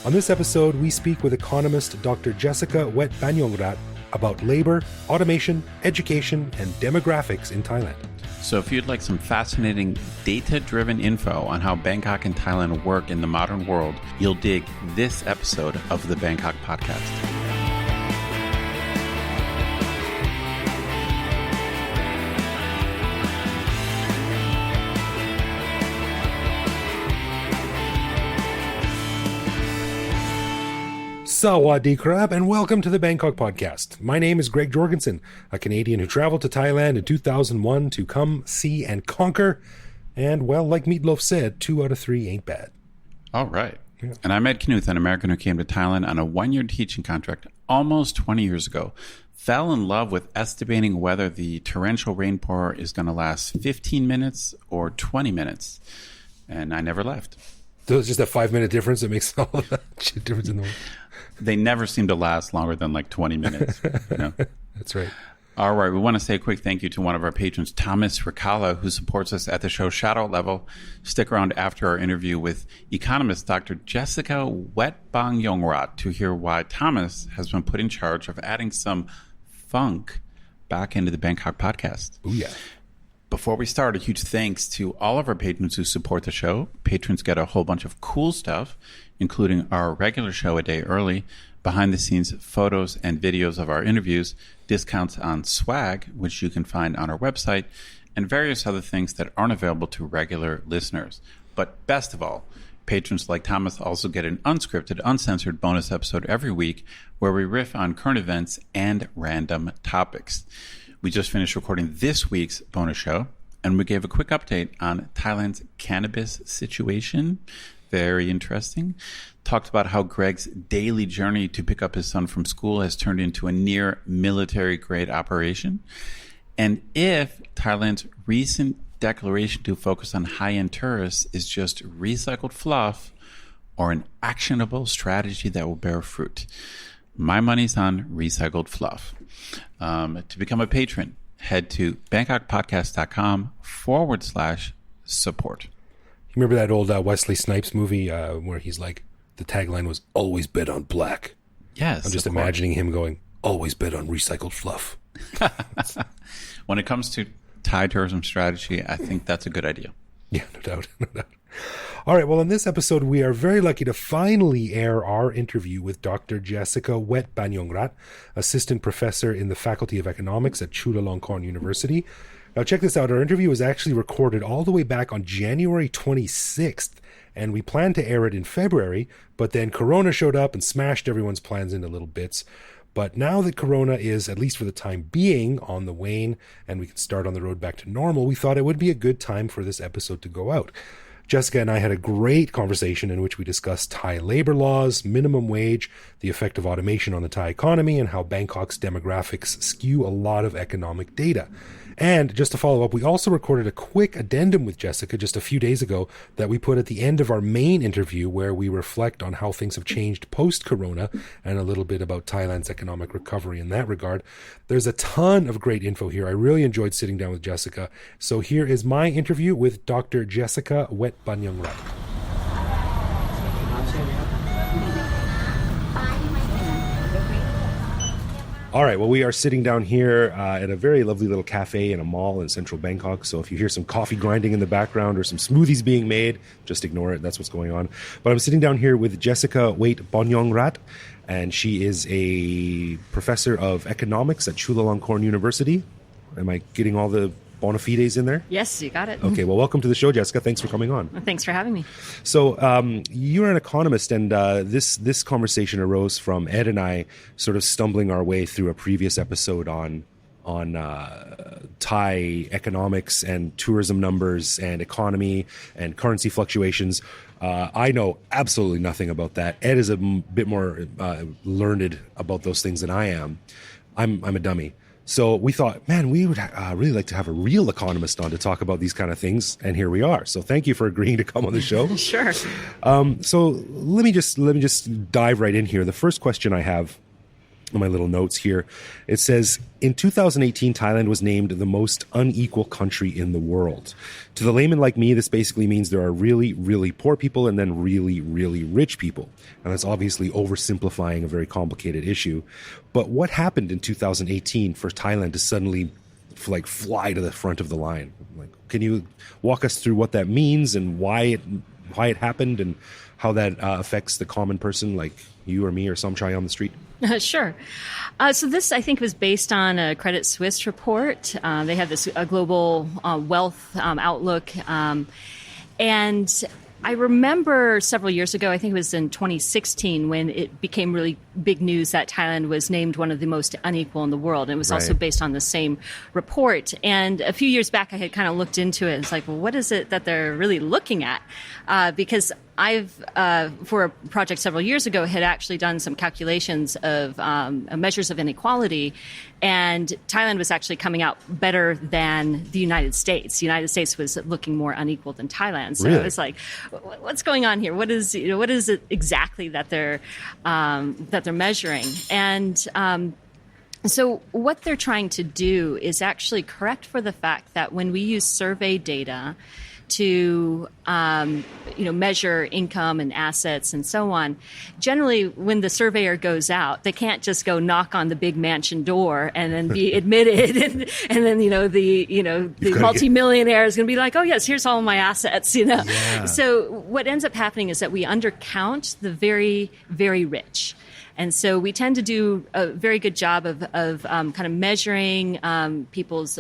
On this episode, we speak with economist Dr. Jessica Vechbanyongratana about labor, automation, education, and demographics in Thailand. So if you'd like some fascinating data-driven info on how Bangkok and Thailand work in the modern world, you'll dig this episode of the Bangkok podcast. Sawadee krab, and welcome to the Bangkok podcast. My name is Greg Jorgensen, a Canadian who traveled to Thailand in 2001 to come, see, and conquer. And, well, like Meatloaf said, 2 out of 3 ain't bad. All right. Yeah. And I'm Ed Knuth, an American who came to Thailand on a 1-year teaching contract almost 20 years ago. Fell in love with estimating whether the torrential rainpour is going to last 15 minutes or 20 minutes. And I never left. So it's just a 5-minute difference that makes all the difference in the world. They never seem to last longer than like 20 minutes. You know? That's right. All right. We want to say a quick thank you to one of our patrons, Thomas Ricala, who supports us at the show Shadow Level. Stick around after our interview with economist Dr. Jessica Vechbanyongratana to hear why Thomas has been put in charge of adding some funk back into the Bangkok podcast. Oh, yeah. Before we start, a huge thanks to all of our patrons who support the show. Patrons get a whole bunch of cool stuff, including our regular show a day early, behind-the-scenes photos and videos of our interviews, discounts on swag, which you can find on our website, and various other things that aren't available to regular listeners. But best of all, patrons like Thomas also get an unscripted, uncensored bonus episode every week where we riff on current events and random topics. We just finished recording this week's bonus show, and we gave a quick update on Thailand's cannabis situation. Very interesting. Talked about how Greg's daily journey to pick up his son from school has turned into a near military-grade operation. And if Thailand's recent declaration to focus on high-end tourists is just recycled fluff or an actionable strategy that will bear fruit. My money's on recycled fluff. To become a patron, head to bangkokpodcast.com/support. You remember that old Wesley Snipes movie where he's like, the tagline was, always bet on black. Yes. I'm just imagining him going, always bet on recycled fluff. When it comes to Thai tourism strategy, I think that's a good idea. Yeah, no doubt. All right, well, in this episode, we are very lucky to finally air our interview with Dr. Jessica Vechbanyongratana, assistant professor in the Faculty of Economics at Chulalongkorn University. Now, check this out. Our interview was actually recorded all the way back on January 26th, and we planned to air it in February, but then Corona showed up and smashed everyone's plans into little bits. But now that Corona is, at least for the time being, on the wane, and we can start on the road back to normal, we thought it would be a good time for this episode to go out. Jessica and I had a great conversation in which we discussed Thai labor laws, minimum wage, the effect of automation on the Thai economy, and how Bangkok's demographics skew a lot of economic data. And just to follow up, we also recorded a quick addendum with Jessica just a few days ago that we put at the end of our main interview, where we reflect on how things have changed post-corona and a little bit about Thailand's economic recovery in that regard. There's a ton of great info here. I really enjoyed sitting down with Jessica. So here is my interview with Dr. Jessica Vechbanyongratana. All right, well, we are sitting down here at a very lovely little cafe in a mall in central Bangkok. So if you hear some coffee grinding in the background or some smoothies being made, just ignore it. That's what's going on. But I'm sitting down here with Jessica Vechbanyongratana, and she is a professor of economics at Chulalongkorn University. Am I getting all the bona fides in there? Yes, you got it. Okay, well, welcome to the show, Jessica. Thanks for coming on. Thanks for having me. So you're an economist, and this conversation arose from Ed and I sort of stumbling our way through a previous episode on Thai economics and tourism numbers and economy and currency fluctuations. I know absolutely nothing about that. Ed is a bit more learned about those things than I am. I'm a dummy. So we thought, man, we would really like to have a real economist on to talk about these kind of things, and here we are. So thank you for agreeing to come on the show. Sure. So let me just dive right in here. The first question I have my little notes here. It says, in 2018, Thailand was named the most unequal country in the world. To the layman like me, this basically means there are really, really poor people and then really, really rich people. And that's obviously oversimplifying a very complicated issue. But what happened in 2018 for Thailand to suddenly fly to the front of the line? Can you walk us through what that means and why it happened and how that affects the common person like you or me or some chai on the street? Sure. So this, I think, was based on a Credit Suisse report. They have this global wealth outlook. And I remember several years ago, I think it was in 2016, when it became really big news that Thailand was named one of the most unequal in the world. And it was also based on the same report. And a few years back, I had kind of looked into it. It's like, well, what is it that they're really looking at? Because I've, for a project several years ago, had actually done some calculations of measures of inequality, and Thailand was actually coming out better than the United States. The United States was looking more unequal than Thailand. So really? It was like, what's going on here? What is it exactly that they're measuring? And so what they're trying to do is actually correct for the fact that when we use survey data to measure income and assets and so on, generally when the surveyor goes out, they can't just go knock on the big mansion door and then be admitted, and then the multimillionaire is going to be like, oh yes, here's all my assets. Yeah. So what ends up happening is that we undercount the very, very rich. And so we tend to do a very good job of kind of measuring people's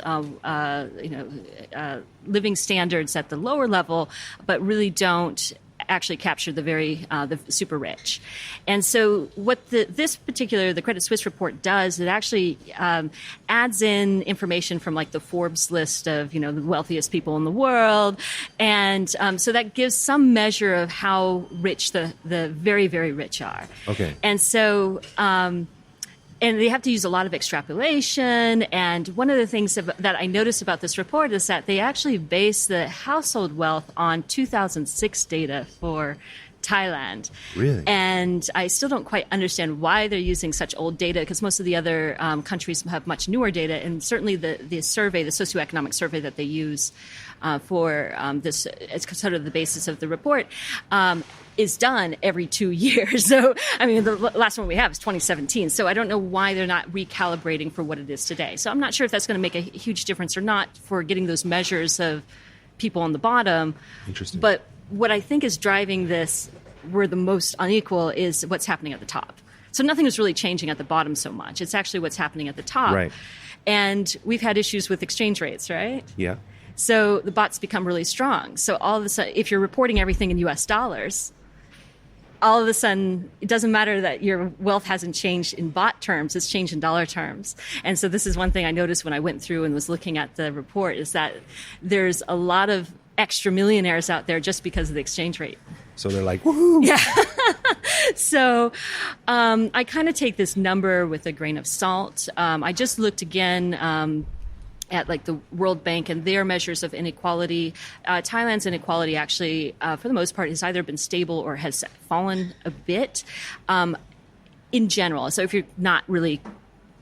living standards at the lower level, but really don't actually capture the super rich. And so what the Credit Suisse report does, it actually adds in information from like the Forbes list of, the wealthiest people in the world. And so that gives some measure of how rich the very, very rich are. Okay. And so, and they have to use a lot of extrapolation. And one of the things that I noticed about this report is that they actually base the household wealth on 2006 data for Thailand. Really? And I still don't quite understand why they're using such old data, because most of the other countries have much newer data. And certainly the survey, the socioeconomic survey that they use for this, it's sort of the basis of the report, is done every 2 years. So, I mean, the last one we have is 2017. So I don't know why they're not recalibrating for what it is today. So I'm not sure if that's going to make a huge difference or not for getting those measures of people on the bottom. Interesting. But what I think is driving this, we're the most unequal, is what's happening at the top. So nothing is really changing at the bottom so much. It's actually what's happening at the top. Right. And we've had issues with exchange rates, right? Yeah. So the bots become really strong. So all of a sudden, if you're reporting everything in US dollars, all of a sudden, it doesn't matter that your wealth hasn't changed in bot terms, it's changed in dollar terms. And so this is one thing I noticed when I went through and was looking at the report, is that there's a lot of extra millionaires out there just because of the exchange rate. So they're like, woohoo! Yeah. So I kind of take this number with a grain of salt. I just looked again at like the World Bank and their measures of inequality. Thailand's inequality actually, for the most part, has either been stable or has fallen a bit in general. So if you're not really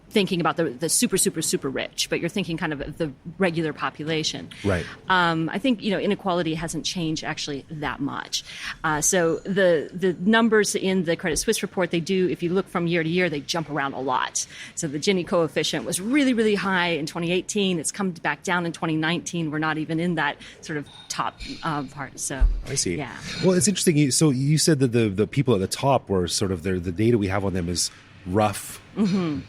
thinking about the super, super, super rich, but you're thinking kind of the regular population. Right. I think, inequality hasn't changed actually that much. So the numbers in the Credit Suisse report, they do, if you look from year to year, they jump around a lot. So the Gini coefficient was really, really high in 2018. It's come back down in 2019. We're not even in that sort of top part. So I see. Yeah. Well, it's interesting. So you said that the people at the top were sort of the data we have on them is rough,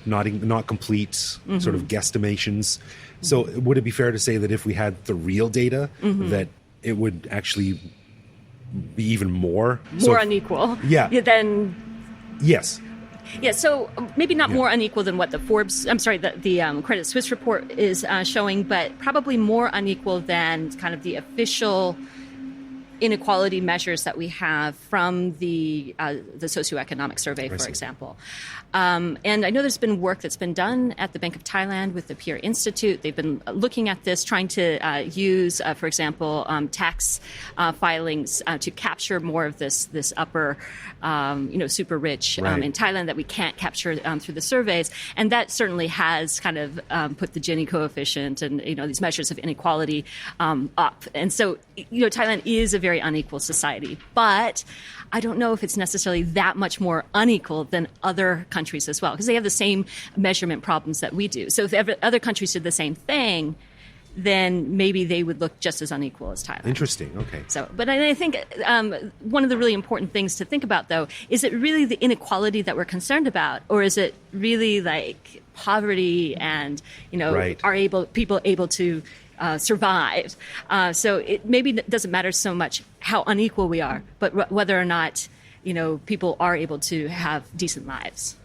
not complete, sort of guesstimations. So would it be fair to say that if we had the real data, that it would actually be even more unequal? Yeah. Then yes. Yeah, so maybe not more unequal than what the Credit Suisse report is showing, but probably more unequal than kind of the official inequality measures that we have from the socioeconomic survey, for example. And I know there's been work that's been done at the Bank of Thailand with the Peer Institute. They've been looking at this, trying to use, for example, tax filings to capture more of this upper, super rich in Thailand that we can't capture through the surveys. And that certainly has kind of put the Gini coefficient and, these measures of inequality up. And so, Thailand is a very unequal society, but I don't know if it's necessarily that much more unequal than other countries as well, because they have the same measurement problems that we do. So if other countries did the same thing, then maybe they would look just as unequal as Thailand. Interesting. Okay. So, but I think one of the really important things to think about, though, is it really the inequality that we're concerned about, or is it really like poverty and people able to survive? So it maybe doesn't matter so much how unequal we are, but whether or not people are able to have decent lives.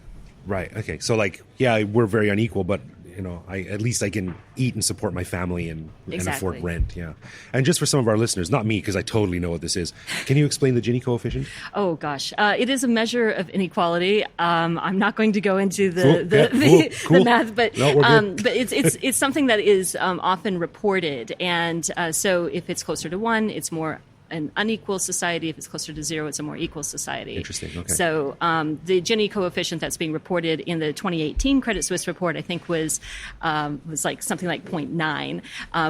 Right. Okay. So we're very unequal, but at least I can eat and support my family and afford rent. Yeah. And just for some of our listeners, not me, because I totally know what this is. Can you explain the Gini coefficient? Oh gosh, it is a measure of inequality. I'm not going to go into the math, but but it's something that is often reported, and so if it's closer to 1, it's more an unequal society. If it's closer to 0, it's a more equal society. Interesting. Okay. So the Gini coefficient that's being reported in the 2018 Credit Suisse report, I think, was like something like 0.9,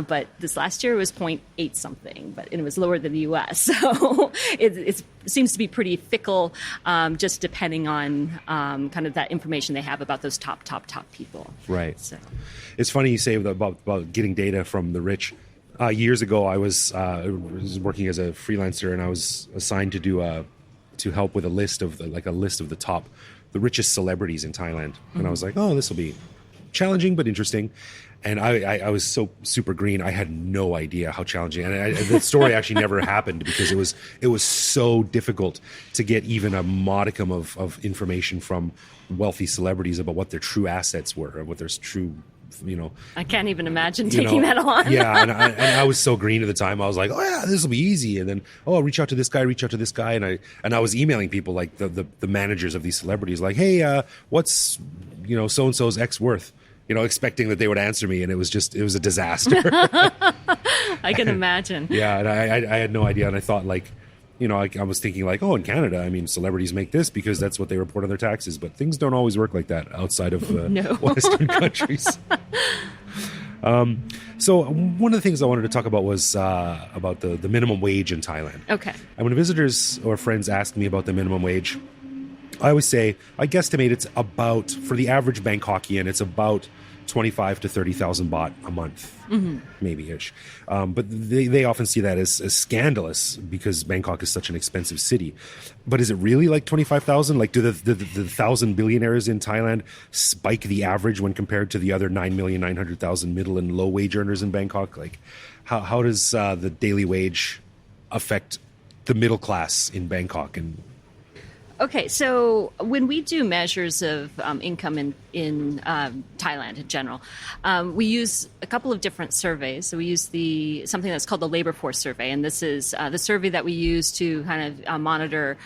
but this last year was 0.8 something, and it was lower than the U.S. So it seems to be pretty fickle, just depending on kind of that information they have about those top people. Right. So it's funny you say about getting data from the rich. Years ago, I was working as a freelancer, and I was assigned to help with a list of the richest celebrities in Thailand. Mm-hmm. And I was like, oh, this will be challenging but interesting. And I was so super green. I had no idea how challenging. And the story actually never happened because it was so difficult to get even a modicum of information from wealthy celebrities about what their true assets were and what their true. I can't even imagine taking that on. Yeah, and I was so green at the time. I was like, oh yeah, this will be easy. And then, I'll reach out to this guy, and I was emailing people like the managers of these celebrities, like, hey, what's so and so's ex worth? Expecting that they would answer me, and it was a disaster. I can imagine. Yeah, and I had no idea, and I thought I was thinking like, oh, in Canada, I mean, celebrities make this because that's what they report on their taxes. But things don't always work like that outside of Western countries. So one of the things I wanted to talk about was about the minimum wage in Thailand. Okay. And when visitors or friends ask me about the minimum wage, I always say, I guesstimate it's about, for the average Bangkokian, it's about 25 to 30,000 baht a month, maybe-ish. But they often see that as scandalous because Bangkok is such an expensive city. But is it really like 25,000? Like, do the 1,000 billionaires in Thailand spike the average when compared to the other 9,900,000 middle and low wage earners in Bangkok? Like, how does the daily wage affect the middle class in Bangkok? And okay, so when we do measures of income in Thailand in general, we use a couple of different surveys. So we use something that's called the labor force survey, and this is the survey that we use to kind of monitor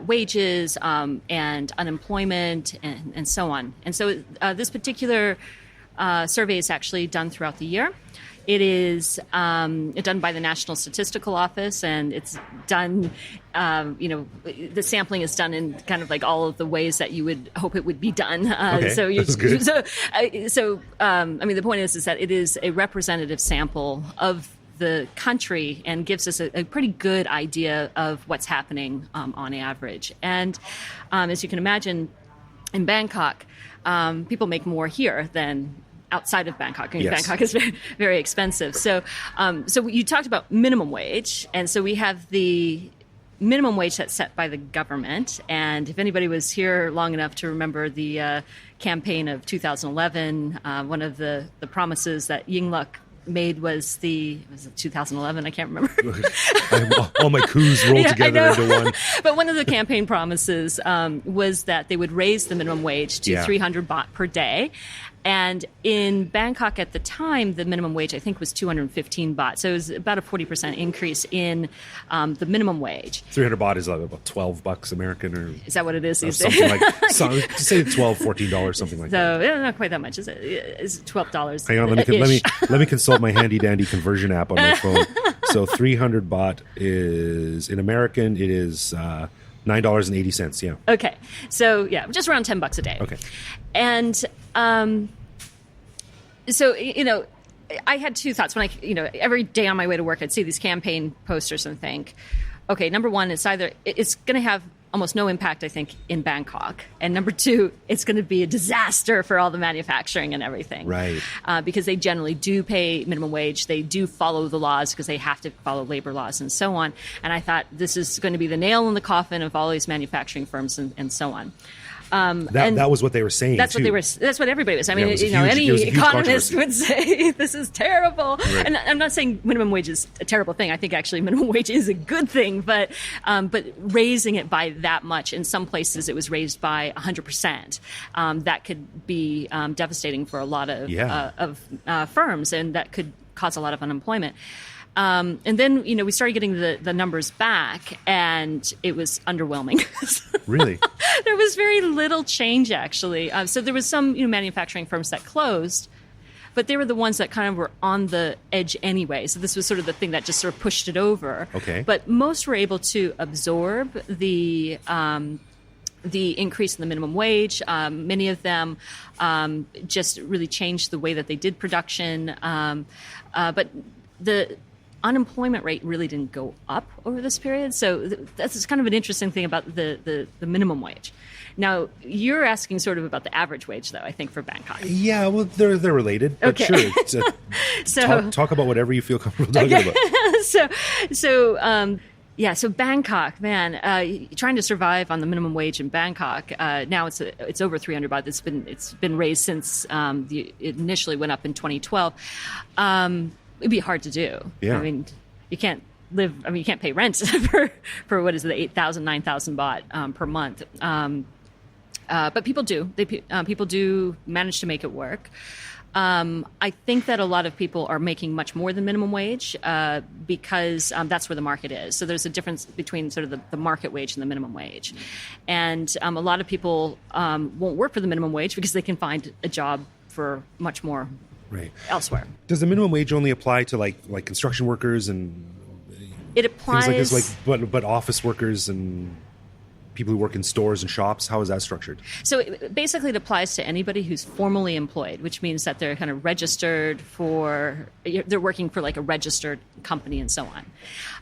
wages and unemployment and so on. And so this particular survey is actually done throughout the year. It is done by the National Statistical Office, and it's done, the sampling is done in kind of like all of the ways that you would hope it would be done. Okay, so that's good. The point is that it is a representative sample of the country and gives us a pretty good idea of what's happening on average. And as you can imagine, in Bangkok, people make more here than outside of Bangkok. I mean, Yes. Bangkok is very, very expensive. So you talked about minimum wage, and so we have the minimum wage that's set by the government. And if anybody was here long enough to remember the campaign of 2011, one of the promises that Yingluck made was it 2011? I can't remember. all my coups rolled together into one. But one of the campaign promises was that they would raise the minimum wage to 300 baht per day. And in Bangkok at the time, the minimum wage, I think, was 215 baht. So it was about a 40% increase in the minimum wage. 300 baht is like about $12 American, or is that what it is these something days? like say $12, $14, something like that. So not quite that much, is it? It's $12. Hang on, let me consult my handy dandy conversion app on my phone. So 300 baht is, in American, it is $9.80. Yeah. Okay, so yeah, just around $10 a day. Okay, and so I had two thoughts when every day on my way to work, I'd see these campaign posters and think, okay, number one, it's going to have almost no impact, I think, in Bangkok. And number two, it's going to be a disaster for all the manufacturing and everything. Right. Because they generally do pay minimum wage. They do follow the laws because they have to follow labor laws and so on. And I thought this is going to be the nail in the coffin of all these manufacturing firms and so on. That was what they were saying. That's too. That's what everybody was. I mean, Yeah, any economist controversy. would say this is terrible. Right. And I'm not saying minimum wage is a terrible thing. I think actually minimum wage is a good thing. But raising it by that much, in some places it was raised by 100%. That could be devastating for a lot of firms, and that could cause a lot of unemployment. And then, we started getting the numbers back, and it was underwhelming. Really? There was very little change, actually. So there was some manufacturing firms that closed, but they were the ones that kind of were on the edge anyway. So this was sort of the thing that just sort of pushed it over. Okay. But most were able to absorb the increase in the minimum wage. Many of them just really changed the way that they did production. But the unemployment rate really didn't go up over this period. So that's kind of an interesting thing about the minimum wage. Now, you're asking sort of about the average wage, though, I think, for Bangkok. Yeah, well, they're related. But Okay. Sure. So talk about whatever you feel comfortable talking about. So Bangkok, man, trying to survive on the minimum wage in Bangkok. Now it's over 300 baht. It's been raised since it initially went up in 2012. It'd be hard to do. Yeah. I mean, you can't pay rent for what is it, 8,000, 9,000 baht per month. But people do. People do manage to make it work. I think that a lot of people are making much more than minimum wage because that's where the market is. So there's a difference between sort of the market wage and the minimum wage. And a lot of people won't work for the minimum wage because they can find a job for much more elsewhere. Does the minimum wage only apply to like construction workers and it applies, things like this, but office workers and people who work in stores and shops? How is that structured? So basically it applies to anybody who's formally employed, which means that they're kind of registered they're working for like a registered company and so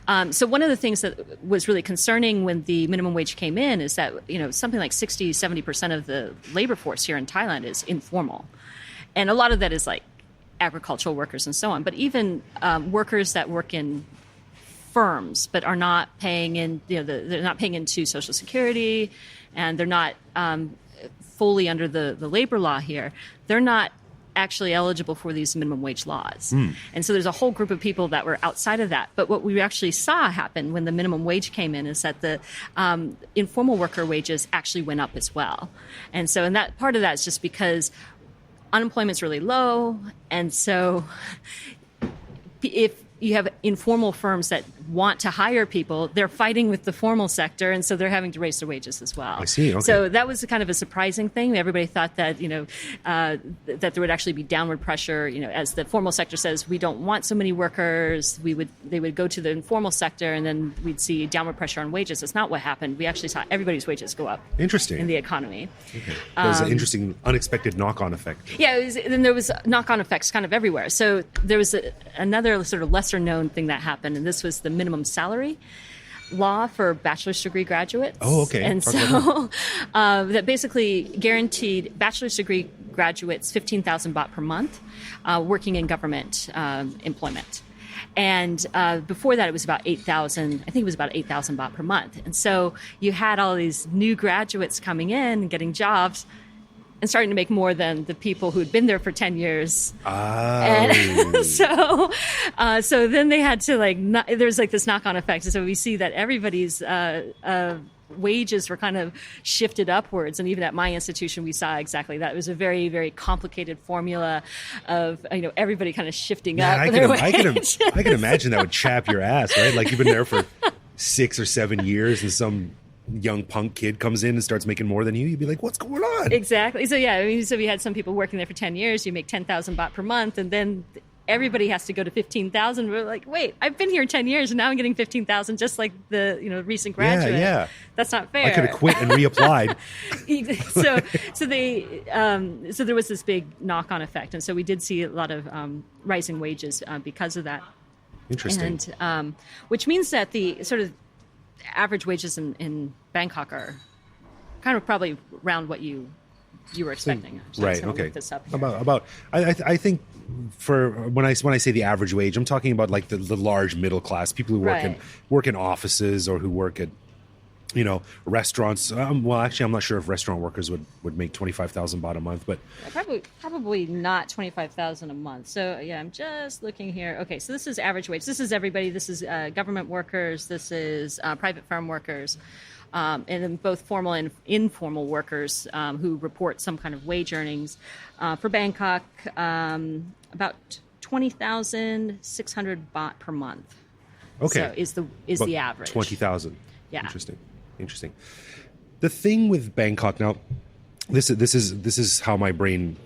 on. So one of the things that was really concerning when the minimum wage came in is that, something like 60, 70% of the labor force here in Thailand is informal. And a lot of that is like agricultural workers and so on. But even workers that work in firms but are not paying in, they're not paying into Social Security, and they're not fully under the labor law here. They're not actually eligible for these minimum wage laws. And so there's a whole group of people that were outside of that. But what we actually saw happen when the minimum wage came in is that the informal worker wages actually went up as well. And that part of that is just because unemployment's really low, and so if you have informal firms that want to hire people, they're fighting with the formal sector, and so they're having to raise their wages as well. I see. Okay. So that was kind of a surprising thing. Everybody thought that that there would actually be downward pressure. As the formal sector says, we don't want so many workers. They would go to the informal sector, and then we'd see downward pressure on wages. That's not what happened. We actually saw everybody's wages go up. Interesting. In the economy. Okay. That was an interesting, unexpected knock-on effect. Yeah, then there was knock-on effects kind of everywhere. So there was another sort of lesser-known thing that happened, and this was the minimum salary law for bachelor's degree graduates. Oh, okay. And so that basically guaranteed bachelor's degree graduates 15,000 baht per month working in government employment. And before that, it was about 8,000. I think it was about 8,000 baht per month. And so you had all these new graduates coming in and getting jobs and starting to make more than the people who'd been there for 10 years. Oh. And so then they had to there's like this knock-on effect. So we see that everybody's wages were kind of shifted upwards. And even at my institution, we saw exactly that. It was a very, very complicated formula of, everybody kind of shifting up. I can imagine that would chap your ass, right? Like you've been there for 6 or 7 years and some young punk kid comes in and starts making more than you. You'd be like, what's going on? Exactly. So so we had some people working there for 10 years. You make 10,000 baht per month, and then everybody has to go to 15,000. We're like, wait, I've been here 10 years and now I'm getting 15,000 just like the recent graduate. Yeah. That's not fair. I could have quit and reapplied. So there was this big knock-on effect, and so we did see a lot of rising wages because of that. Interesting. And which means that the sort of average wages in Bangkok are kind of probably around what you were expecting. So right. Okay. Look this up here. About I think for when I say the average wage, I'm talking about like the large middle class people who work in offices or who work at restaurants. Well, actually, I'm not sure if restaurant workers would make 25,000 baht a month, but probably not 25,000 a month. So yeah, I'm just looking here. Okay, so this is average wage. This is everybody. This is government workers. This is private firm workers, and then both formal and informal workers who report some kind of wage earnings. For Bangkok, about 20,600 baht per month. Okay, so is the average 20,000? Yeah, Interesting. The thing with Bangkok now, this is how my brain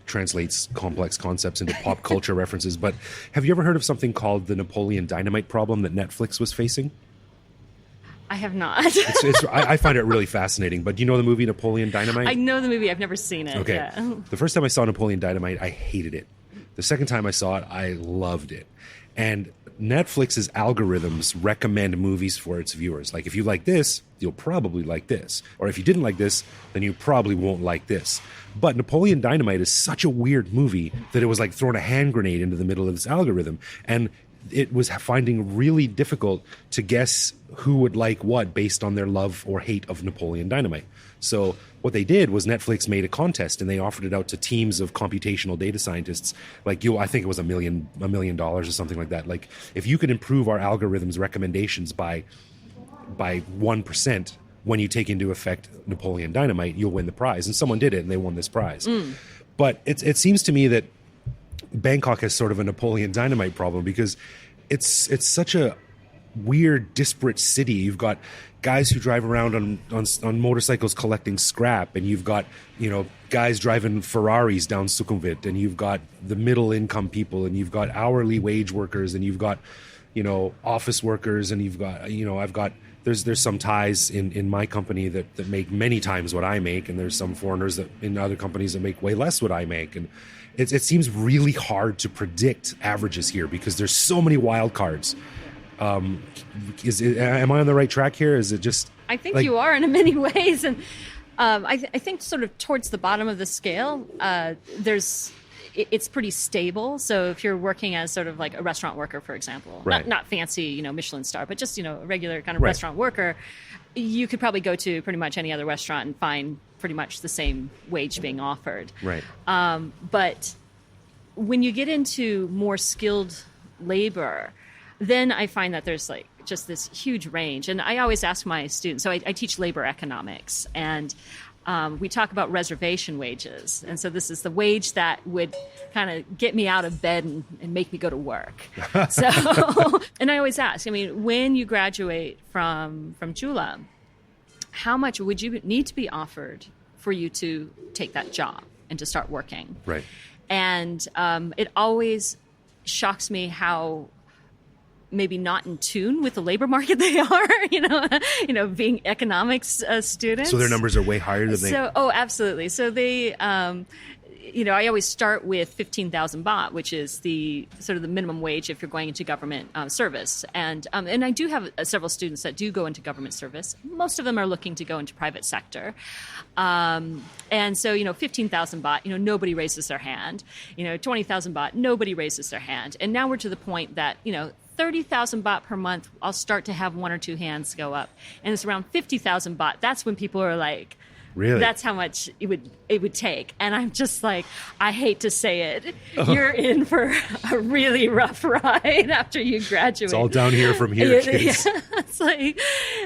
translates complex concepts into pop culture references. But have you ever heard of something called the Napoleon Dynamite problem that Netflix was facing? I have not. I find it really fascinating. But do you know the movie Napoleon Dynamite? I know the movie. I've never seen it. Okay. Yeah. The first time I saw Napoleon Dynamite, I hated it. The second time I saw it, I loved it. And Netflix's algorithms recommend movies for its viewers. Like, if you like this, you'll probably like this. Or if you didn't like this, then you probably won't like this. But Napoleon Dynamite is such a weird movie that it was like throwing a hand grenade into the middle of this algorithm. And it was finding really difficult to guess who would like what based on their love or hate of Napoleon Dynamite. So what they did was Netflix made a contest and they offered it out to teams of computational data scientists. Like I think it was $1 million or something like that. Like, if you could improve our algorithms recommendations by 1% when you take into effect Napoleon Dynamite, you'll win the prize. And someone did it and they won this prize. But it seems to me that Bangkok has sort of a Napoleon Dynamite problem because it's such a weird, disparate city. You've got guys who drive around on motorcycles collecting scrap, and you've got guys driving Ferraris down Sukhumvit, and you've got the middle income people, and you've got hourly wage workers, and you've got office workers, and you've got I've got there's some Thais in my company that make many times what I make, and there's some foreigners that in other companies that make way less what I make, and it seems really hard to predict averages here because there's so many wild cards. Am I on the right track here? Is it just? I think you are in many ways, and I think sort of towards the bottom of the scale, it's pretty stable. So if you're working as sort of like a restaurant worker, for example, not fancy, Michelin star, but just a regular kind of restaurant worker, you could probably go to pretty much any other restaurant and find pretty much the same wage being offered. Right. But when you get into more skilled labor, then I find that there's like just this huge range. And I always ask my students, so I teach labor economics, and we talk about reservation wages. And so this is the wage that would kind of get me out of bed and make me go to work. So, and I always ask, when you graduate from Chula, how much would you need to be offered for you to take that job and to start working? Right. And it always shocks me how maybe not in tune with the labor market they are, being economics students. So their numbers are way higher than they... Oh, absolutely. So they, I always start with 15,000 baht, which is the sort of the minimum wage if you're going into government service. And I do have several students that do go into government service. Most of them are looking to go into private sector. And so, 15,000 baht, nobody raises their hand. 20,000 baht, nobody raises their hand. And now we're to the point that, 30,000 baht per month, I'll start to have one or two hands go up. And it's around 50,000 baht. That's when people are like, Really? That's how much it would take. And I'm just like, I hate to say it. You're in for a really rough ride after you graduate. It's all down here from here, kids. Yeah, it's like,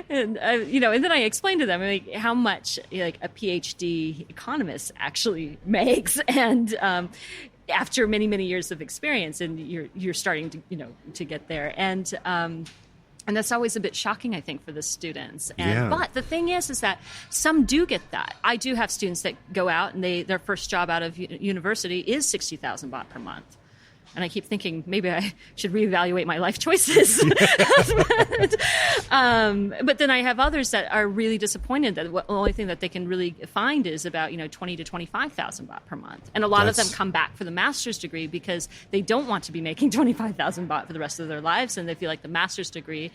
and and then I explained to them like how much like a PhD economist actually makes, and after many, many years of experience, and you're starting to to get there, and that's always a bit shocking, I think, for the students. But the thing is that some do get that. I do have students that go out and their first job out of university is 60,000 baht per month. And I keep thinking maybe I should reevaluate my life choices. But then I have others that are really disappointed that the only thing that they can really find is about 20 to 25,000 baht per month. And a lot of them come back for the master's degree because they don't want to be making 25,000 baht for the rest of their lives, and they feel like the master's degree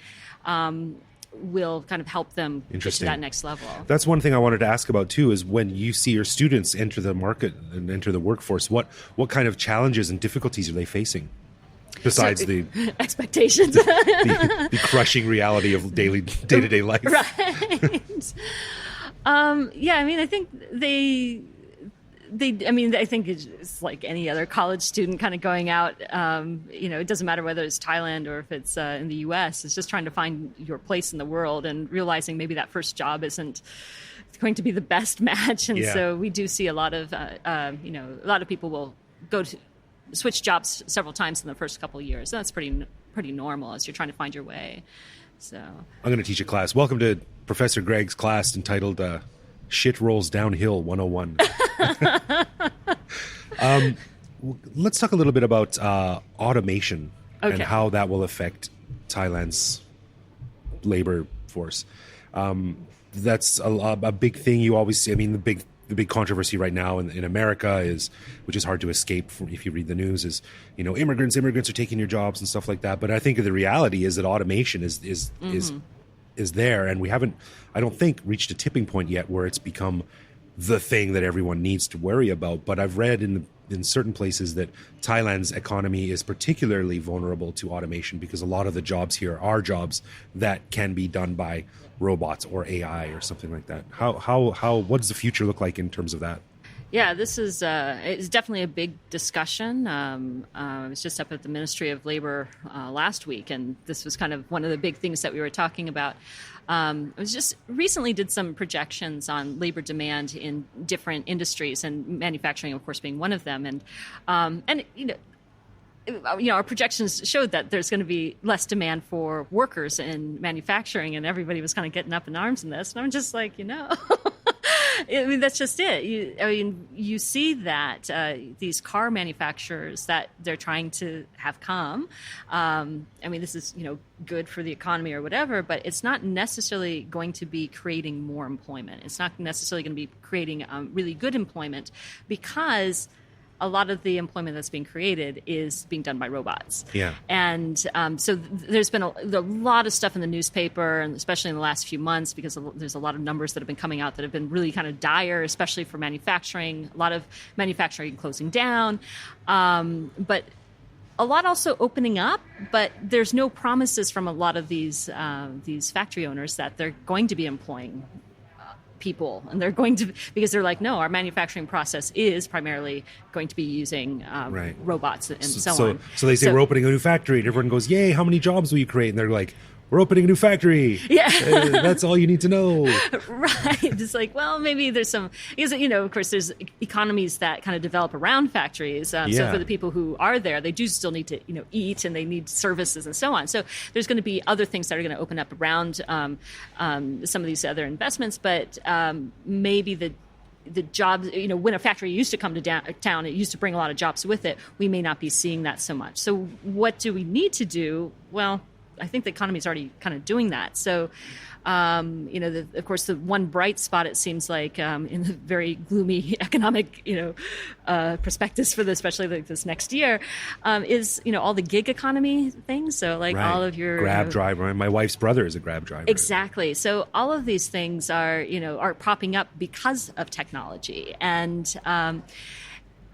will kind of help them get to that next level. That's one thing I wanted to ask about too, is when you see your students enter the market and enter the workforce, what kind of challenges and difficulties are they facing? Besides the expectations, the crushing reality of day-to-day life. Right. I mean, I think I think it's like any other college student kind of going out, it doesn't matter whether it's Thailand or if it's in the US, it's just trying to find your place in the world and realizing maybe that first job isn't going to be the best match. And so we do see a lot of people will switch jobs several times in the first couple of years. That's pretty normal as you're trying to find your way. So I'm going to teach a class. Welcome to Professor Greg's class entitled Shit Rolls Downhill 101. Let's talk a little bit about automation and how that will affect Thailand's labor force. That's a big thing you always see. I mean, the big controversy right now in America which is hard to escape from if you read the news, is immigrants are taking your jobs and stuff like that. But I think the reality is that automation is there, and we haven't, I don't think, reached a tipping point yet where it's become the thing that everyone needs to worry about. But I've read in certain places that Thailand's economy is particularly vulnerable to automation because a lot of the jobs here are jobs that can be done by robots or AI or something like that. What does the future look like in terms of that? Yeah, this is it's definitely a big discussion. I was just up at the Ministry of Labor last week, and this was kind of one of the big things that we were talking about. I was just recently did some projections on labor demand in different industries, and manufacturing, of course, being one of them. And our projections showed that there's going to be less demand for workers in manufacturing, and everybody was kind of getting up in arms in this. And I'm just like, I mean, that's just it. You see that these car manufacturers that they're trying to have come. I mean, this is, good for the economy or whatever, but it's not necessarily going to be creating more employment. It's not necessarily going to be creating really good employment, because a lot of the employment that's being created is being done by robots. Yeah. And so there's been a lot of stuff in the newspaper, and especially in the last few months, because there's a lot of numbers that have been coming out that have been really kind of dire, especially for manufacturing. A lot of manufacturing closing down. But a lot also opening up, but there's no promises from a lot of these factory owners that they're going to be employing people, and they're going to, because they're like, no, our manufacturing process is primarily going to be using robots and so on. So they say we're opening a new factory, and everyone goes, yay, how many jobs will you create? And they're like, we're opening a new factory. Yeah. That's all you need to know. Right. It's like, well, maybe there's some, because, of course, there's economies that kind of develop around factories. So for the people who are there, they do still need to, eat, and they need services and so on. So there's going to be other things that are going to open up around some of these other investments. But maybe the jobs, when a factory used to come to town, it used to bring a lot of jobs with it. We may not be seeing that so much. So what do we need to do? Well, I think the economy is already kind of doing that. So, of course, the one bright spot, it seems like, in the very gloomy economic, prospectus for especially like this next year, is, all the gig economy things. So like all of your Grab driver. My wife's brother is a Grab driver. Exactly. So all of these things are popping up because of technology. And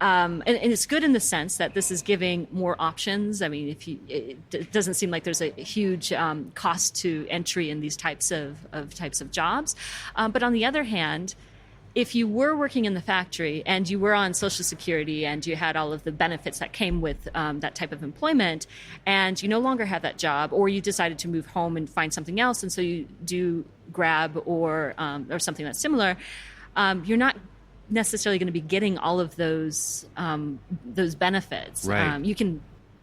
it's good in the sense that this is giving more options. I mean, it doesn't seem like there's a huge cost to entry in these types of jobs. But on the other hand, if you were working in the factory and you were on Social Security and you had all of the benefits that came with that type of employment, and you no longer have that job, or you decided to move home and find something else, and so you do Grab or something that's similar, you're not necessarily going to be getting all of those benefits. Right.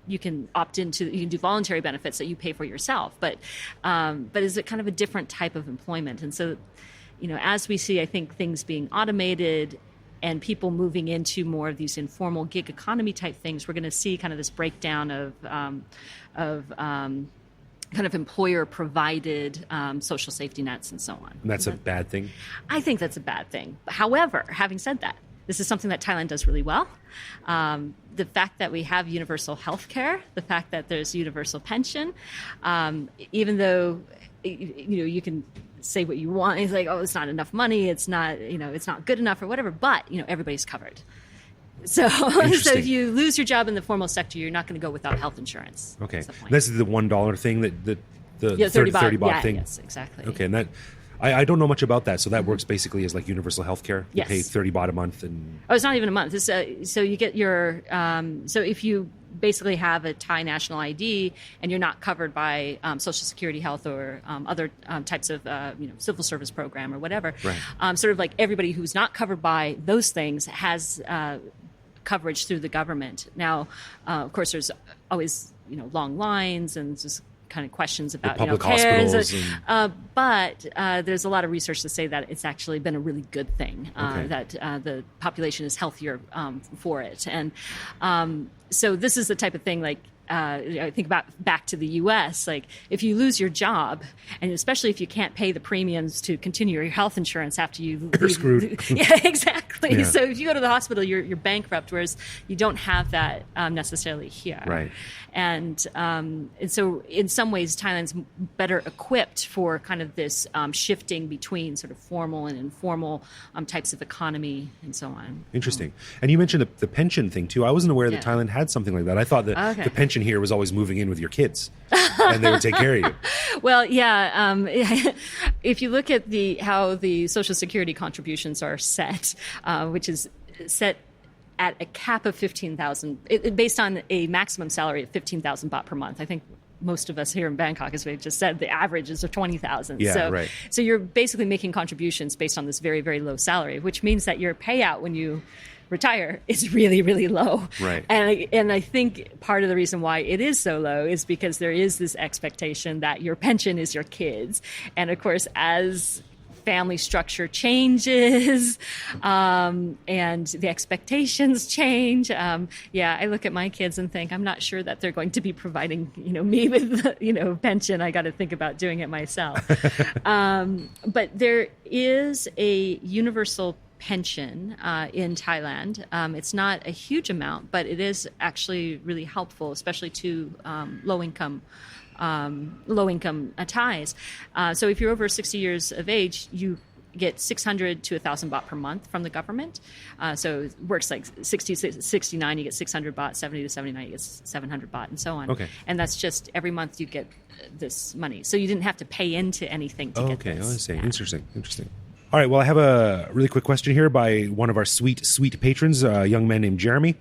You can opt into, you can do voluntary benefits that you pay for yourself, but is it kind of a different type of employment? And so, as we see, I think things being automated and people moving into more of these informal gig economy type things, we're going to see kind of this breakdown of kind of employer provided social safety nets and so on. And that's a bad thing? I think that's a bad thing. However, having said that, this is something that Thailand does really well. The fact that we have universal health care, the fact that there's universal pension, even though you can say what you want, it's like, oh, it's not enough money, it's not good enough or whatever, but everybody's covered. So if you lose your job in the formal sector, you're not going to go without health insurance. Okay. This is the $1 thing that the 30 baht thing. Yes, exactly. Okay, and that I don't know much about that. So that works basically as like universal health care. You pay 30 baht a month, and it's not even a month. It's, so you get your so if you basically have a Thai national ID and you're not covered by Social Security, health, or other types of civil service program or whatever, right. Sort of like everybody who's not covered by those things has coverage through the government. Now, of course, there's always long lines and just kind of questions about public cares, hospitals, but there's a lot of research to say that it's actually been a really good thing, that the population is healthier for it. And so this is the type of thing, like I think about back to the U.S., like if you lose your job, and especially if you can't pay the premiums to continue your health insurance after you You're screwed. Yeah, exactly. Yeah. So if you go to the hospital, you're bankrupt, whereas you don't have that necessarily here. Right. And so in some ways, Thailand's better equipped for kind of this shifting between sort of formal and informal types of economy and so on. Interesting. And you mentioned the pension thing too. I wasn't aware that Thailand had something like that. I thought that the pension here was always moving in with your kids and they would take care of you. Well, yeah. If you look at how the Social Security contributions are set, which is set at a cap of 15,000, based on a maximum salary of 15,000 baht per month. I think most of us here in Bangkok, as we've just said, the average is of 20,000. Yeah, right. So you're basically making contributions based on this very, very low salary, which means that your payout when you retire is really, really low. Right. And I think part of the reason why it is so low is because there is this expectation that your pension is your kids. And of course, as family structure changes and the expectations change. I look at my kids and think, I'm not sure that they're going to be providing, me with, pension. I got to think about doing it myself. But there is a universal pension in Thailand. It's not a huge amount, but it is actually really helpful, especially to low-income Thais. So if you're over 60 years of age, you get 600 to 1,000 baht per month from the government. So it works like 60 to 69, you get 600 baht, 70 to 79, you get 700 baht, and so on. Okay. And that's just every month you get this money. So you didn't have to pay into anything to get this. Okay, I see. Yeah. Interesting. All right, well, I have a really quick question here by one of our sweet patrons, a young man named Jeremy.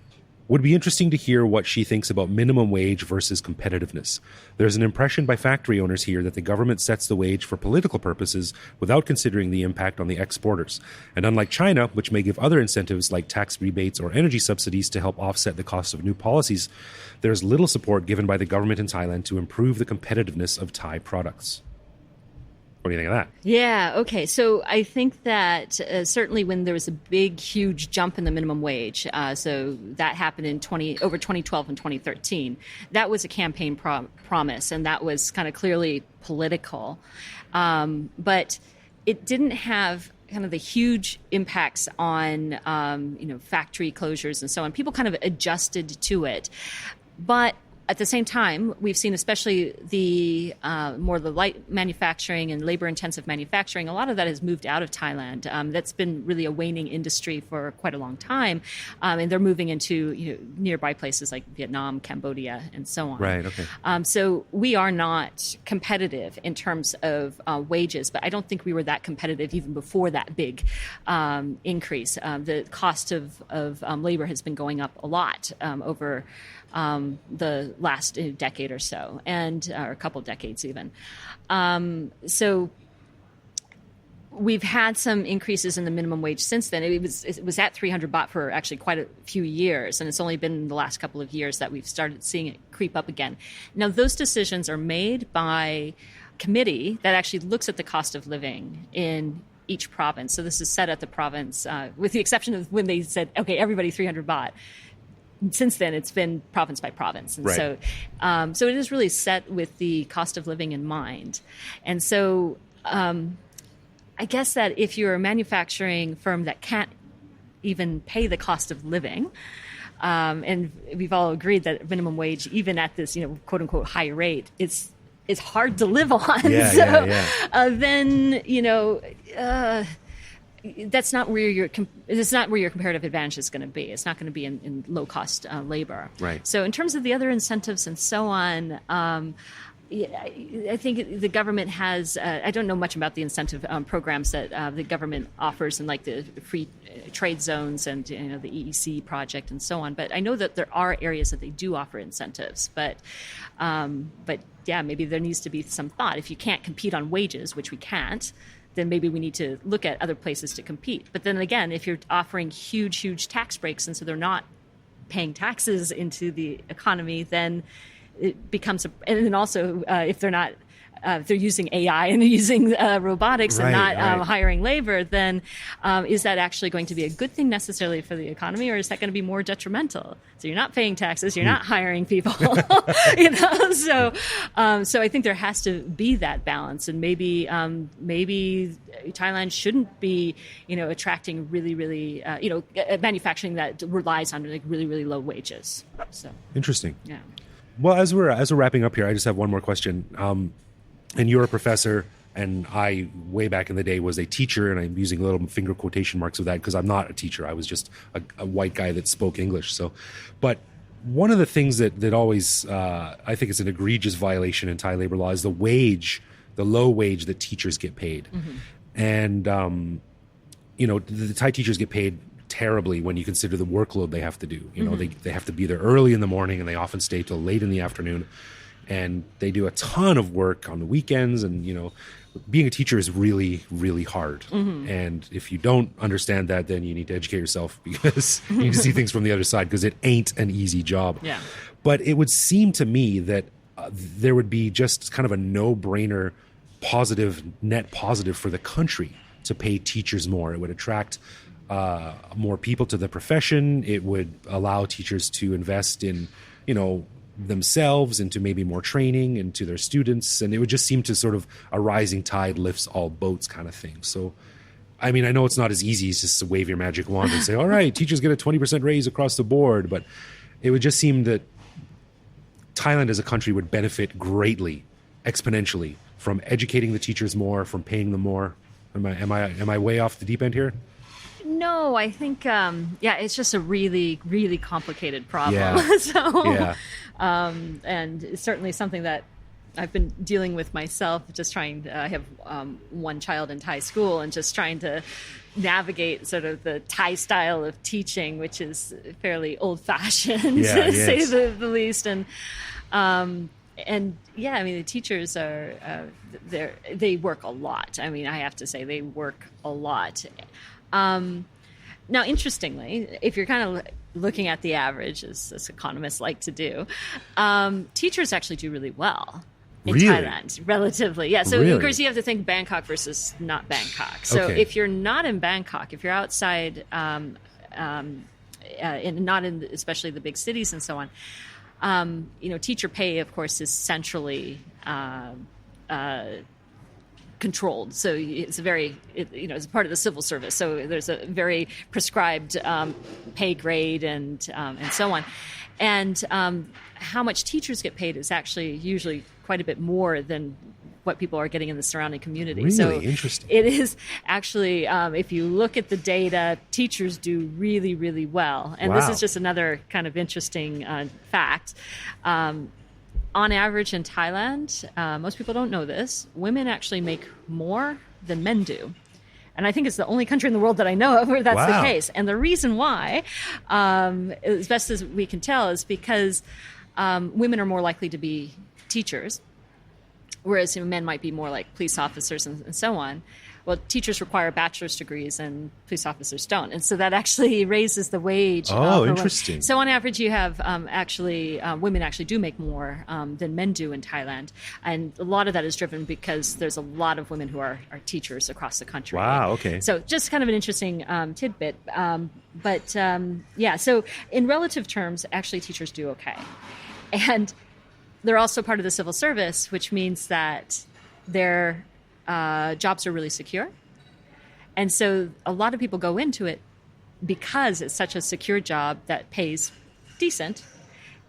Would be interesting to hear what she thinks about minimum wage versus competitiveness. There's an impression by factory owners here that the government sets the wage for political purposes without considering the impact on the exporters. And unlike China, which may give other incentives like tax rebates or energy subsidies to help offset the cost of new policies, there's little support given by the government in Thailand to improve the competitiveness of Thai products. What do you think of that? Yeah, okay. So I think that certainly when there was a big, huge jump in the minimum wage, so that happened in over 2012 and 2013, that was a campaign promise, and that was kind of clearly political. But it didn't have kind of the huge impacts on, factory closures and so on. People kind of adjusted to it. But at the same time, we've seen especially the more the light manufacturing and labor-intensive manufacturing, a lot of that has moved out of Thailand. That's been really a waning industry for quite a long time, and they're moving into nearby places like Vietnam, Cambodia, and so on. Right. Okay. So we are not competitive in terms of wages, but I don't think we were that competitive even before that big increase. The cost of labor has been going up a lot over the last decade or so, or a couple decades even. So we've had some increases in the minimum wage since then. It was at 300 baht for actually quite a few years, and it's only been in the last couple of years that we've started seeing it creep up again. Now, those decisions are made by a committee that actually looks at the cost of living in each province. So this is set at the province, with the exception of when they said, okay, everybody 300 baht. Since then, it's been province by province. And right. So it is really set with the cost of living in mind. And so I guess that if you're a manufacturing firm that can't even pay the cost of living, and we've all agreed that minimum wage, even at this, quote unquote, high rate, it's hard to live on. Then, that's not where it's not where your comparative advantage is going to be. It's not going to be in low cost labor. Right. So in terms of the other incentives and so on, I think the government has. I don't know much about the incentive programs that the government offers, and like the free trade zones and the EEC project and so on. But I know that there are areas that they do offer incentives. But yeah, maybe there needs to be some thought. If you can't compete on wages, which we can't, then maybe we need to look at other places to compete. But then again, if you're offering huge tax breaks, and so they're not paying taxes into the economy, then it becomes and then also if they're not, if they're using AI and using robotics and not hiring labor, then is that actually going to be a good thing necessarily for the economy, or is that going to be more detrimental? So you're not paying taxes, you're not hiring people, So I think there has to be that balance, and maybe Thailand shouldn't be attracting really manufacturing that relies on really low wages. So interesting. Yeah. Well, as we're wrapping up here, I just have one more question. And you're a professor, and I, way back in the day, was a teacher, and I'm using little finger quotation marks of that because I'm not a teacher. I was just a white guy that spoke English. But one of the things that always, I think is an egregious violation in Thai labor law is the low wage that teachers get paid. Mm-hmm. And, the Thai teachers get paid terribly when you consider the workload they have to do. They have to be there early in the morning, and they often stay till late in the afternoon. And they do a ton of work on the weekends, and being a teacher is really, really hard. Mm-hmm. And if you don't understand that, then you need to educate yourself, because you need to see things from the other side, because it ain't an easy job. Yeah. But it would seem to me that there would be just kind of a no-brainer net positive for the country to pay teachers more. It would attract more people to the profession. It would allow teachers to invest in, themselves, into maybe more training, into their students, and it would just seem to sort of a rising tide lifts all boats kind of thing. So, I mean, I know it's not as easy as just to wave your magic wand and say, all right, teachers get a 20% raise across the board, but it would just seem that Thailand as a country would benefit greatly, exponentially, from educating the teachers more, from paying them more. Am I way off the deep end here? No, I think, it's just a really, really complicated problem. Yeah. And it's certainly something that I've been dealing with myself, just trying to, I have one child in Thai school, and just trying to navigate sort of the Thai style of teaching, which is fairly old-fashioned, to say the least. And the teachers are, they work a lot. I mean, I have to say they work a lot. Now, interestingly, if you're kind of looking at the average, as economists like to do, teachers actually do really well in Thailand, relatively. Yeah. So, of course, you have to think Bangkok versus not Bangkok. So if you're not in Bangkok, if you're outside, not in especially the big cities and so on, teacher pay, of course, is centrally controlled. So it's it's part of the civil service. So there's a very prescribed pay grade and so on. And how much teachers get paid is actually usually quite a bit more than what people are getting in the surrounding community. Really? So Interesting. it is actually, if you look at the data, teachers do really, really well. And this Wow. is just another kind of interesting fact. On average in Thailand, most people don't know this, women actually make more than men do. And I think it's the only country in the world that I know of where that's Wow. the case. And the reason why, as best as we can tell, is because women are more likely to be teachers, whereas men might be more like police officers and so on. Well, teachers require bachelor's degrees and police officers don't. And so that actually raises the wage. Oh, for interesting. women. So on average, you have women actually do make more than men do in Thailand. And a lot of that is driven because there's a lot of women who are teachers across the country. Wow, okay. So just kind of an interesting tidbit. So in relative terms, actually teachers do okay. And they're also part of the civil service, which means that their jobs are really secure. And so a lot of people go into it because it's such a secure job that pays decent.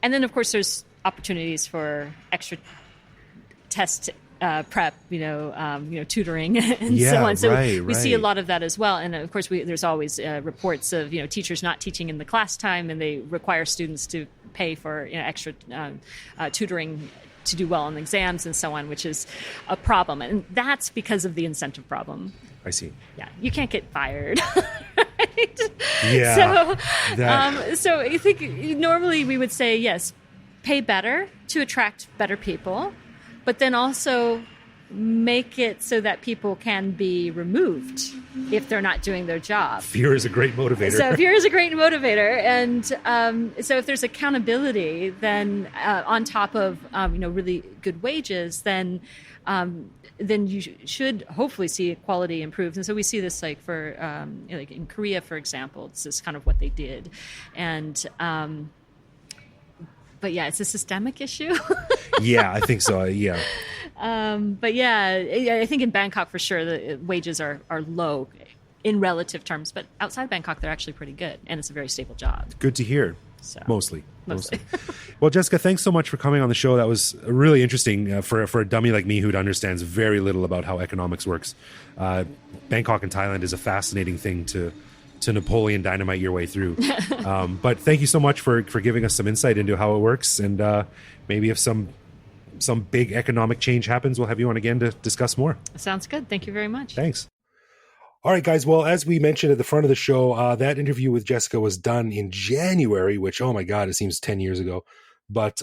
And then, of course, there's opportunities for extra test prep, tutoring and so on. So we see a lot of that as well. And of course, there's always reports of, teachers not teaching in the class time, and they require students to pay for extra tutoring to do well on exams and so on, which is a problem. And that's because of the incentive problem. I see. Yeah, you can't get fired. Right? Yeah. So I think normally we would say, yes, pay better to attract better people, but then also make it so that people can be removed if they're not doing their job. Fear is a great motivator. So fear is a great motivator. And so if there's accountability, then on top of, really good wages, then you should hopefully see equality improve. And so we see this like in Korea, for example, this is kind of what they did. And, but yeah, it's a systemic issue. Yeah, I think so. Yeah. But yeah, I think in Bangkok for sure the wages are low in relative terms, but outside Bangkok they're actually pretty good, and it's a very stable job. Good to hear. So, Mostly. Well, Jessica, thanks so much for coming on the show. That was really interesting for a dummy like me who understands very little about how economics works. Bangkok and Thailand is a fascinating thing to Napoleon Dynamite your way through. But thank you so much for giving us some insight into how it works, and maybe if some big economic change happens, we'll have you on again to discuss more. Sounds good. Thank you very much. Thanks. All right, guys. Well, as we mentioned at the front of the show, that interview with Jessica was done in January, which, oh my God, it seems 10 years ago. But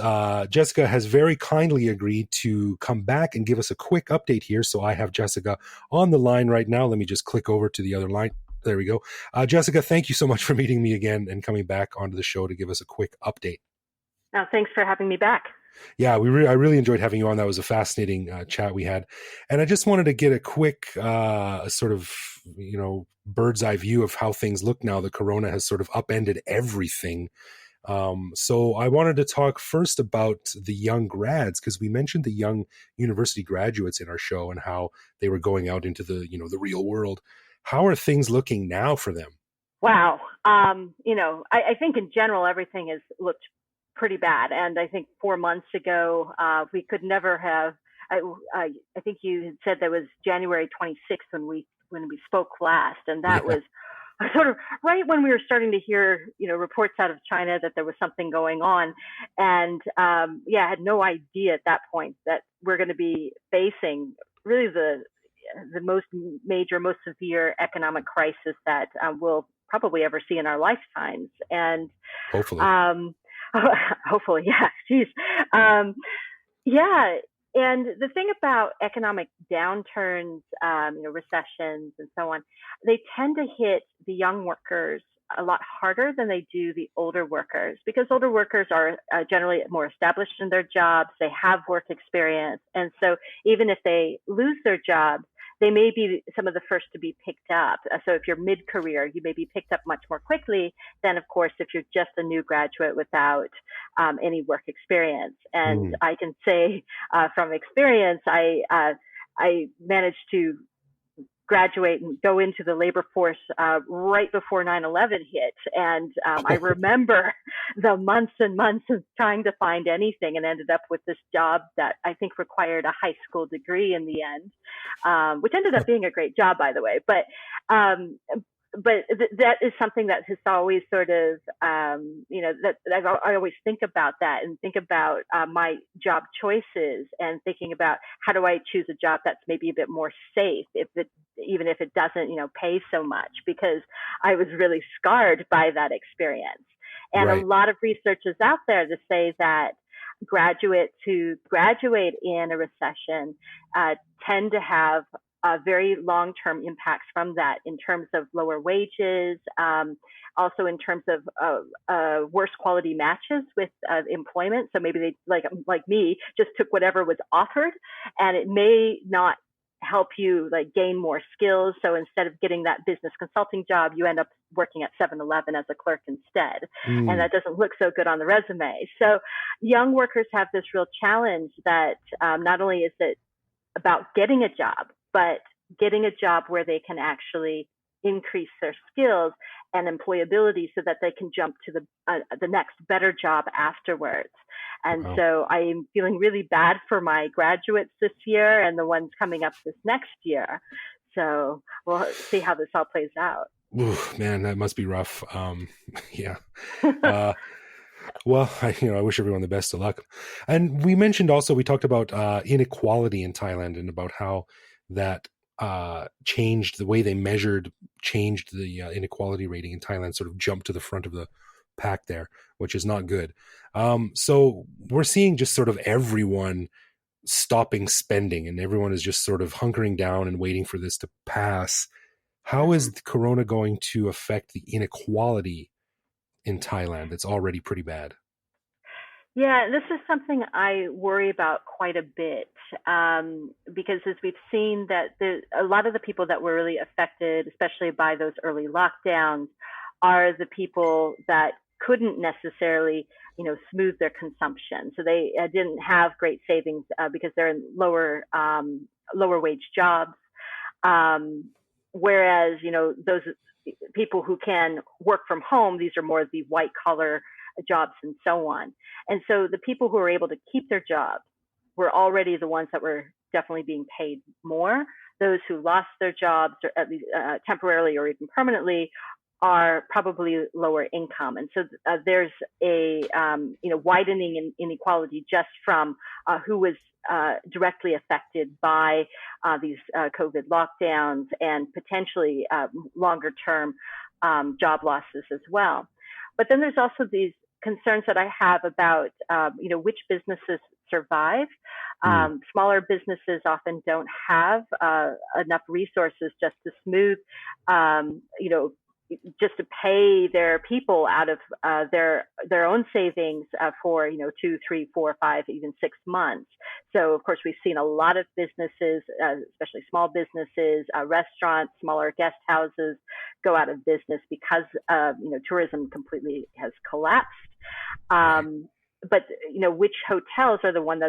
Jessica has very kindly agreed to come back and give us a quick update here. So I have Jessica on the line right now. Let me just click over to the other line. There we go. Jessica, thank you so much for meeting me again and coming back onto the show to give us a quick update. Oh, thanks for having me back. Yeah, I really enjoyed having you on. That was a fascinating chat we had. And I just wanted to get a quick sort of, bird's eye view of how things look now that Corona has sort of upended everything. So I wanted to talk first about the young grads, because we mentioned the young university graduates in our show and how they were going out into the, the real world. How are things looking now for them? Wow. I think in general, everything has looked pretty bad. And I think 4 months ago, we could never have, I think you had said that was January 26th when we spoke last. And that was sort of right when we were starting to hear, reports out of China that there was something going on. And I had no idea at that point that we're going to be facing really the most major, most severe economic crisis that we'll probably ever see in our lifetimes. And hopefully, hopefully, yeah, geez. And the thing about economic downturns, recessions and so on, they tend to hit the young workers a lot harder than they do the older workers, because older workers are generally more established in their jobs. They have work experience. And so even if they lose their jobs, they may be some of the first to be picked up. So if you're mid-career, you may be picked up much more quickly than, of course, if you're just a new graduate without any work experience. And I can say from experience, I managed to graduate and go into the labor force right before 9/11 hit. And I remember the months and months of trying to find anything, and ended up with this job that I think required a high school degree in the end, which ended up being a great job, by the way. But that is something that has always sort of, that I always think about that, and think about my job choices, and thinking about how do I choose a job that's maybe a bit more safe, even if it doesn't, pay so much, because I was really scarred by that experience. And Right. a lot of research is out there to say that graduates who graduate in a recession tend to have very long-term impacts from that, in terms of lower wages, also in terms of worse quality matches with employment. So maybe they, like me, just took whatever was offered, and it may not help you gain more skills. So instead of getting that business consulting job, you end up working at 7-Eleven as a clerk instead. And that doesn't look so good on the resume. So young workers have this real challenge that not only is it about getting a job, but getting a job where they can actually increase their skills and employability, so that they can jump to the next better job afterwards. And Wow. so I am feeling really bad for my graduates this year and the ones coming up this next year. So we'll see how this all plays out. Ooh, man, that must be rough. Yeah. Well, I wish everyone the best of luck. And we talked about inequality in Thailand, and about how that changed the way they changed the inequality rating in Thailand, sort of jumped to the front of the pack there, which is not good. So we're seeing just sort of everyone stopping spending, and everyone is just sort of hunkering down and waiting for this to pass. How is Corona going to affect the inequality in Thailand? It's already pretty bad. Yeah, this is something I worry about quite a bit, because as we've seen that a lot of the people that were really affected, especially by those early lockdowns, are the people that couldn't necessarily, smooth their consumption. So they didn't have great savings because they're in lower wage jobs. Whereas, those people who can work from home, these are more the white collar jobs and so on. And so the people who were able to keep their jobs were already the ones that were definitely being paid more. Those who lost their jobs, or at least temporarily or even permanently, are probably lower income. And so there's a widening in inequality just from who was directly affected by these COVID lockdowns, and potentially longer term job losses as well. But then there's also these concerns that I have about, which businesses survive. Smaller businesses often don't have enough resources just to smooth, just to pay their people out of their own savings for 2, 3, 4, 5, even 6 months. So of course we've seen a lot of businesses, especially small businesses, restaurants, smaller guest houses, go out of business because tourism completely has collapsed. But which hotels are the ones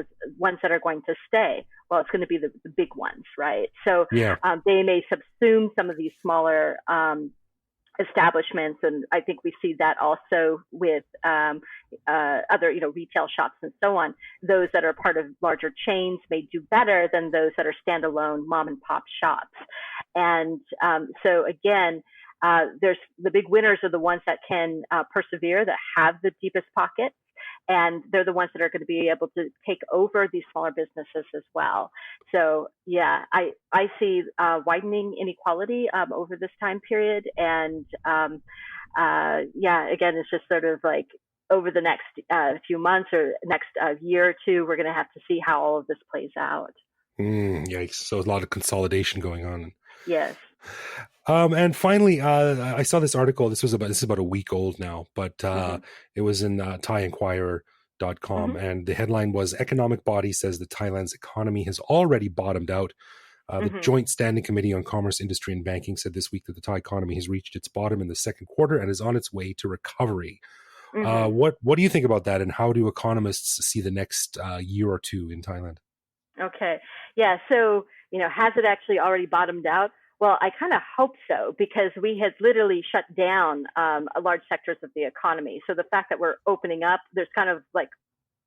that are going to stay? Well, it's going to be the big ones, right? So they may subsume some of these smaller establishments, and I think we see that also with other retail shops and so on. Those that are part of larger chains may do better than those that are standalone mom and pop shops. And so again, there's the big winners are the ones that can persevere, that have the deepest pockets, and they're the ones that are going to be able to take over these smaller businesses as well. So yeah, I see widening inequality over this time period. And again, it's just sort of like over the next few months or next year or two, we're going to have to see how all of this plays out. Yikes. So a lot of consolidation going on. Yes. And finally, I saw this article. This is about a week old now, but it was in ThaiEnquirer.com, and the headline was "Economic Body Says that Thailand's economy has already bottomed out." The Joint Standing Committee on Commerce, Industry and Banking said this week that the Thai economy has reached its bottom in the second quarter and is on its way to recovery. What do you think about that, and how do economists see the next year or two in Thailand? Okay. Yeah. So, has it actually already bottomed out? Well, I kind of hope so, because we had literally shut down large sectors of the economy. So the fact that we're opening up, there's kind of like,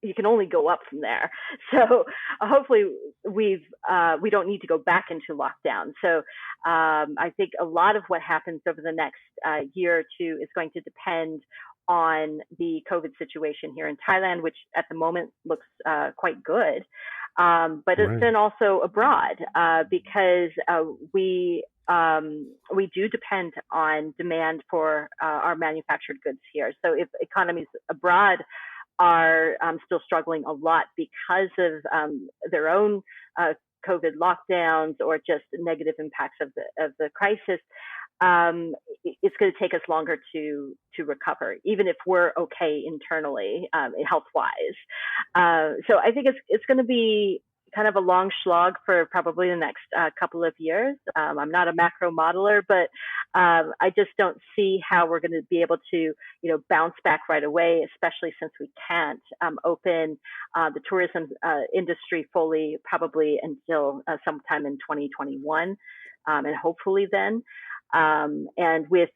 you can only go up from there. So hopefully we don't need to go back into lockdown. So I think a lot of what happens over the next year or two is going to depend on the COVID situation here in Thailand, which at the moment looks quite good. But it's then also abroad, because we do depend on demand for our manufactured goods here. So if economies abroad are still struggling a lot because of their own COVID lockdowns or just negative impacts of the crisis, it's going to take us longer to recover, even if we're okay internally, health wise. So I think it's going to be kind of a long slog for probably the next couple of years. I'm not a macro modeler, but I just don't see how we're going to be able to, bounce back right away, especially since we can't open the tourism industry fully, probably until sometime in 2021, and hopefully then. And with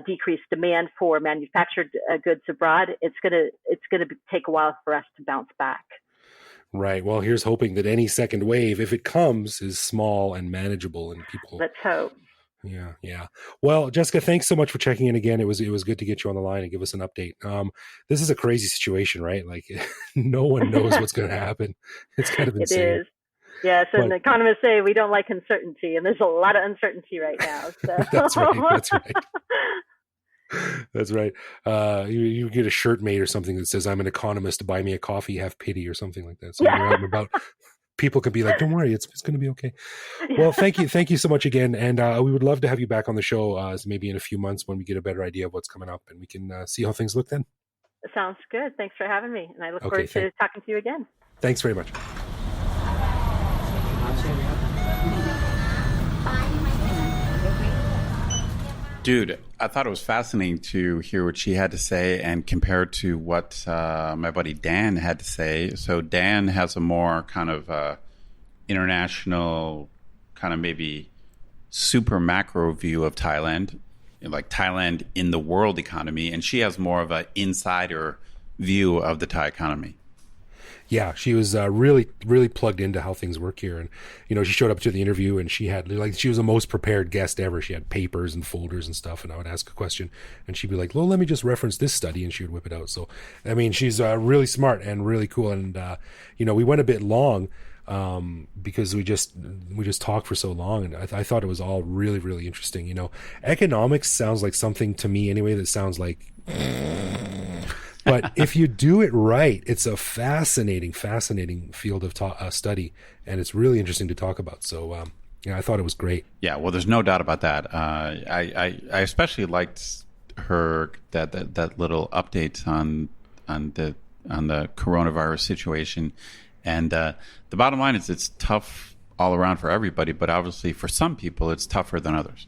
decreased demand for manufactured goods abroad, it's gonna take a while for us to bounce back. Right. Well, here's hoping that any second wave, if it comes, is small and manageable, and people. Let's hope. Yeah. Well, Jessica, thanks so much for checking in again. It was good to get you on the line and give us an update. This is a crazy situation, right? Like, no one knows what's going to happen. It's kind of insane. It is. Yes, and economists say we don't like uncertainty, and there's a lot of uncertainty right now. So. That's right. That's right. You get a shirt made or something that says, "I'm an economist. Buy me a coffee. Have pity," or something like that. So about people can be like, "Don't worry, it's going to be okay." Well, thank you so much again, and we would love to have you back on the show, maybe in a few months when we get a better idea of what's coming up, and we can see how things look then. Sounds good. Thanks for having me, and I look forward to talking to you again. Thanks very much. Dude, I thought it was fascinating to hear what she had to say and compare it to what my buddy Dan had to say. So Dan has a more kind of international, kind of maybe super macro view of Thailand, like Thailand in the world economy, and she has more of an insider view of the Thai economy. Yeah, she was really, really plugged into how things work here. And, she showed up to the interview and she was the most prepared guest ever. She had papers and folders and stuff. And I would ask a question and she'd be like, well, let me just reference this study. And she would whip it out. So, I mean, she's really smart and really cool. And, we went a bit long because we just talked for so long. And I thought it was all really, really interesting. Economics sounds like something to me anyway that sounds like... But if you do it right, it's a fascinating field of study, and it's really interesting to talk about. So, I thought it was great. Yeah, well, there's no doubt about that. I especially liked her that little update on the coronavirus situation, and the bottom line is it's tough all around for everybody, but obviously for some people it's tougher than others.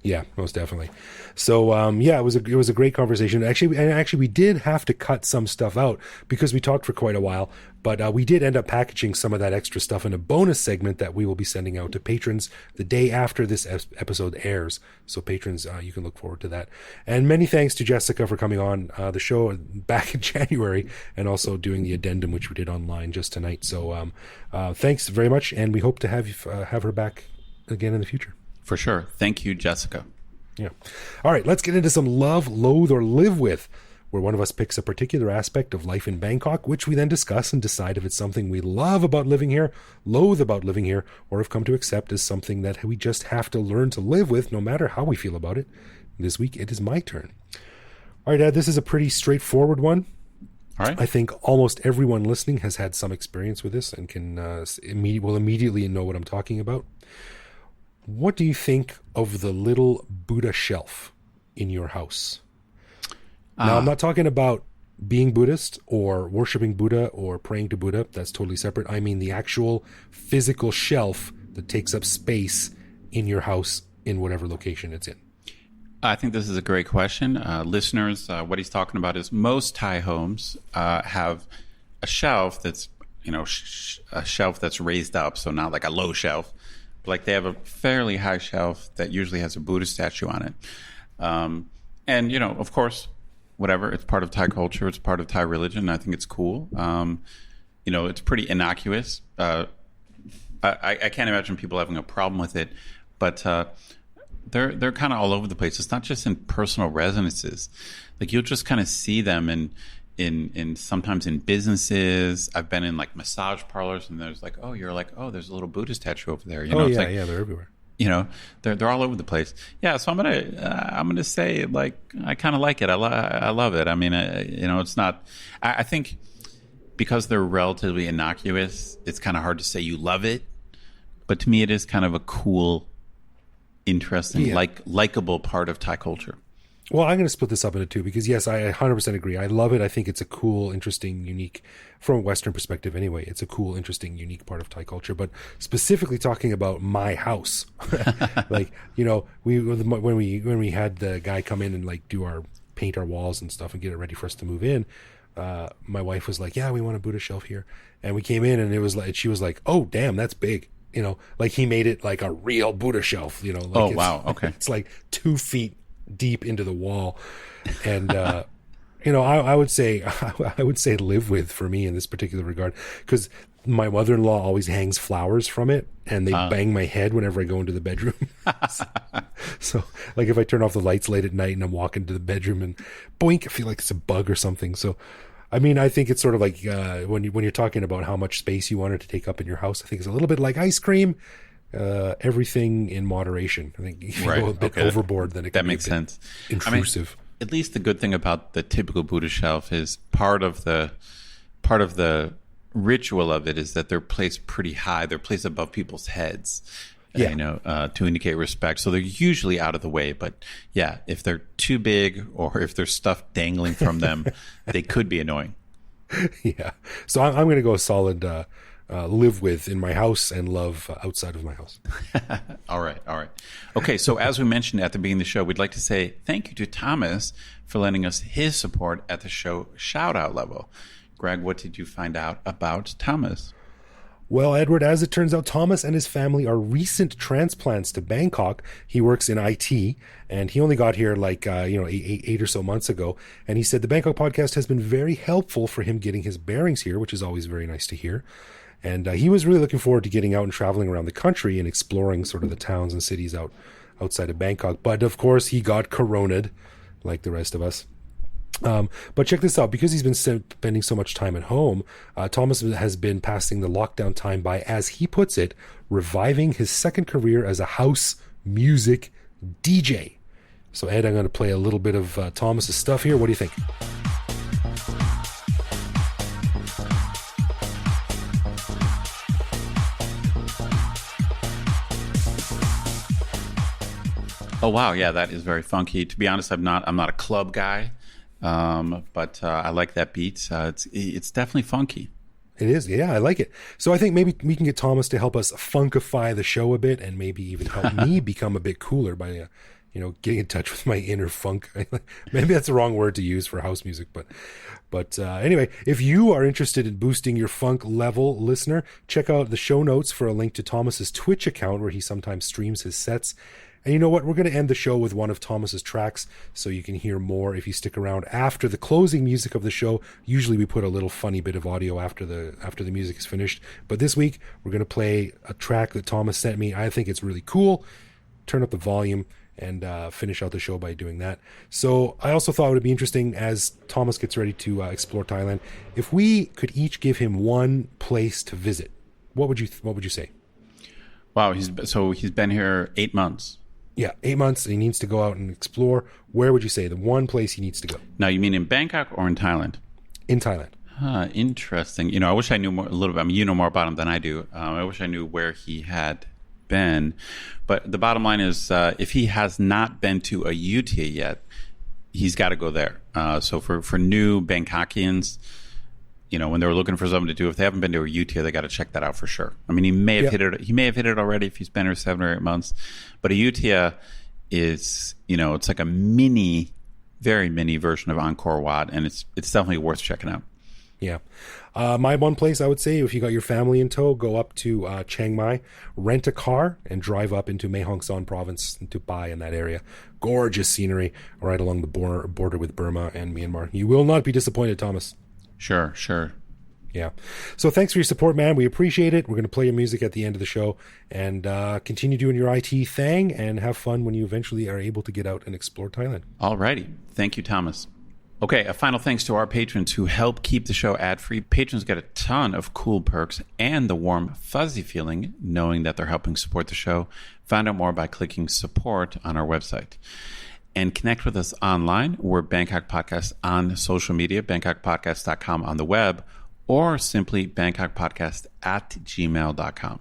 Yeah, most definitely. So, it was a great conversation. Actually, we did have to cut some stuff out because we talked for quite a while, but we did end up packaging some of that extra stuff in a bonus segment that we will be sending out to patrons the day after this episode airs. So patrons, you can look forward to that. And many thanks to Jessica for coming on the show back in January and also doing the addendum, which we did online just tonight. So, thanks very much. And we hope to have her back again in the future. For sure. Thank you, Jessica. Yeah. All right, let's get into some love, loathe, or live with, where one of us picks a particular aspect of life in Bangkok, which we then discuss and decide if it's something we love about living here, loathe about living here, or have come to accept as something that we just have to learn to live with no matter how we feel about it. This week, it is my turn. All right, Dad, this is a pretty straightforward one. All right. I think almost everyone listening has had some experience with this and can will immediately know what I'm talking about. What do you think of the little Buddha shelf in your house? Now, I'm not talking about being Buddhist or worshiping Buddha or praying to Buddha. That's totally separate. I mean the actual physical shelf that takes up space in your house in whatever location it's in. I think this is a great question. Listeners, what he's talking about is most Thai homes have a shelf that's, a shelf that's raised up, so not like a low shelf, Like they have a fairly high shelf that usually has a Buddha statue on it. And, you know, of course, whatever, it's part of Thai culture. It's part of Thai religion. I think it's cool. You know, it's pretty innocuous. I can't imagine people having a problem with it, but they're kind of all over the place. It's not just in personal residences. Like you'll just kind of see them in sometimes in businesses. I've been in like massage parlors, and there's like, there's a little Buddha statue over there. You know, it's like, they're everywhere. You know, they're all over the place. Yeah, so I'm gonna say like I kind of like it. I love it. I mean, you know, it's not. I think because they're relatively innocuous, it's kind of hard to say you love it. But to me, it is kind of a cool, interesting, likable part of Thai culture. Well, I'm going to split this up into two because, yes, I 100% agree. I love it. I think it's a cool, interesting, unique, from a Western perspective anyway, it's a cool, interesting, unique part of Thai culture. But specifically talking about my house, like, you know, when we had the guy come in and like paint our walls and stuff and get it ready for us to move in, my wife was like, yeah, we want a Buddha shelf here. And we came in and it was like, she was like, oh, damn, that's big. You know, like he made it like a real Buddha shelf, you know. Like wow. Okay. It's like 2 feet deep into the wall. And, you know, I would say live with for me in this particular regard, because my mother-in-law always hangs flowers from it and they bang my head whenever I go into the bedroom. So like if I turn off the lights late at night and I'm walking to the bedroom and boink, I feel like it's a bug or something. So I mean, I think it's sort of like when you're talking about how much space you want it to take up in your house, I think it's a little bit like ice cream. Everything in moderation. I think if you go a bit overboard, then it can makes sense. Intrusive. I mean, at least the good thing about the typical Buddha shelf is part of the ritual of it is that they're placed pretty high. They're placed above people's heads. You know, to indicate respect. So they're usually out of the way. But yeah, if they're too big or if there's stuff dangling from them, they could be annoying. Yeah. So I'm going to go a solid live with in my house and love outside of my house. All right. Okay, so as we mentioned at the beginning of the show, we'd like to say thank you to Thomas for lending us his support at the show shout-out level. Greg, what did you find out about Thomas? Well, Edward, as it turns out, Thomas and his family are recent transplants to Bangkok. He works in IT, and he only got here like, eight or so months ago. And he said the Bangkok podcast has been very helpful for him getting his bearings here, which is always very nice to hear. And he was really looking forward to getting out and traveling around the country and exploring sort of the towns and cities outside of Bangkok. But, of course, he got coroned like the rest of us. But check this out. Because he's been spending so much time at home, Thomas has been passing the lockdown time by, as he puts it, reviving his second career as a house music DJ. So, Ed, I'm going to play a little bit of Thomas's stuff here. What do you think? Oh wow, yeah, that is very funky. To be honest, I'm not a club guy. But I like that beat. It's definitely funky. It is. Yeah, I like it. So I think maybe we can get Thomas to help us funkify the show a bit and maybe even help me become a bit cooler by, getting in touch with my inner funk. Maybe that's the wrong word to use for house music. But anyway, if you are interested in boosting your funk level, listener, check out the show notes for a link to Thomas's Twitch account where he sometimes streams his sets. And you know what? We're going to end the show with one of Thomas's tracks so you can hear more if you stick around after the closing music of the show. Usually we put a little funny bit of audio after the music is finished. But this week we're going to play a track that Thomas sent me. I think it's really cool. Turn up the volume and finish out the show by doing that. So I also thought it would be interesting as Thomas gets ready to explore Thailand, if we could each give him one place to visit. What would you say? Wow, he's been here 8 months. Yeah, 8 months, and he needs to go out and explore. Where would you say the one place he needs to go? Now, you mean in Bangkok or in Thailand? In Thailand. Interesting. I wish I knew a little bit. I mean, you know more about him than I do. I wish I knew where he had been. But the bottom line is, if he has not been to a Ayutthaya yet, he's got to go there. So for new Bangkokians, when they were looking for something to do, if they haven't been to Ayutthaya, they got to check that out for sure. I mean, he may have hit it. He may have hit it already if he's been here 7 or 8 months. But Ayutthaya is, it's like a very mini version of Angkor Wat, and it's definitely worth checking out. Yeah. My one place I would say, if you got your family in tow, go up to Chiang Mai, rent a car, and drive up into Mae Hong Son province, into Pai in that area. Gorgeous scenery right along the border with Burma and Myanmar. You will not be disappointed, Thomas. Sure. Yeah. So thanks for your support, man. We appreciate it. We're going to play your music at the end of the show and continue doing your IT thing and have fun when you eventually are able to get out and explore Thailand. All righty. Thank you, Thomas. Okay, a final thanks to our patrons who help keep the show ad-free. Patrons get a ton of cool perks and the warm, fuzzy feeling knowing that they're helping support the show. Find out more by clicking support on our website. And connect with us online. We're Bangkok Podcast on social media, bangkokpodcast.com on the web, or simply bangkokpodcast@gmail.com.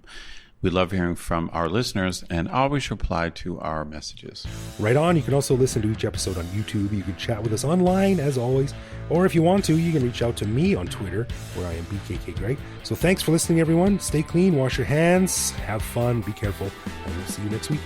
We love hearing from our listeners and always reply to our messages. Right on. You can also listen to each episode on YouTube. You can chat with us online, as always. Or if you want to, you can reach out to me on Twitter, where I am BKK Greg. So thanks for listening, everyone. Stay clean, wash your hands, have fun, be careful, and we'll see you next week.